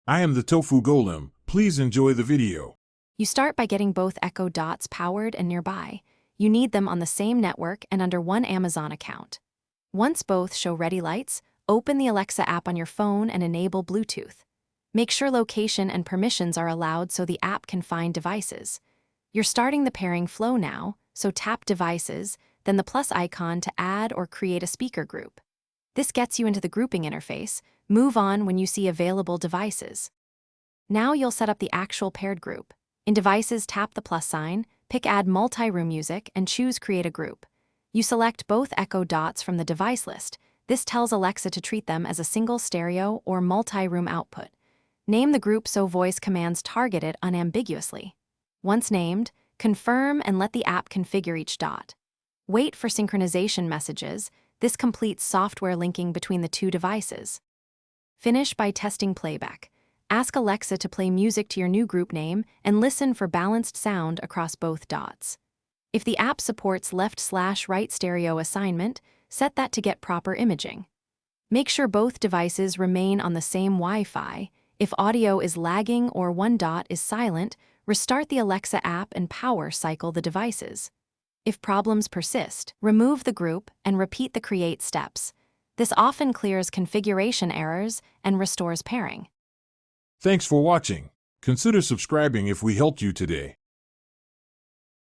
I am the Tofu Golem. Please enjoy the video. You start by getting both Echo Dots powered and nearby. You need them on the same network and under one Amazon account. Once both show ready lights, open the Alexa app on your phone and enable Bluetooth. Make sure location and permissions are allowed so the app can find devices. You're starting the pairing flow now, so tap Devices, then the plus icon to add or create a speaker group. This gets you into the grouping interface. Move on when you see available devices. Now you'll set up the actual paired group. In Devices, tap the plus sign, pick Add Multi-Room Music, and choose Create a Group. You select both Echo Dots from the device list. This tells Alexa to treat them as a single stereo or multi-room output. Name the group so voice commands target it unambiguously. Once named, confirm and let the app configure each dot. Wait for synchronization messages. This completes software linking between the two devices. Finish by testing playback. Ask Alexa to play music to your new group name and listen for balanced sound across both dots. If the app supports left/right stereo assignment, set that to get proper imaging. Make sure both devices remain on the same Wi-Fi. If audio is lagging or one dot is silent, restart the Alexa app and power cycle the devices. If problems persist, remove the group and repeat the create steps. This often clears configuration errors and restores pairing. Thanks for watching. Consider subscribing if we helped you today.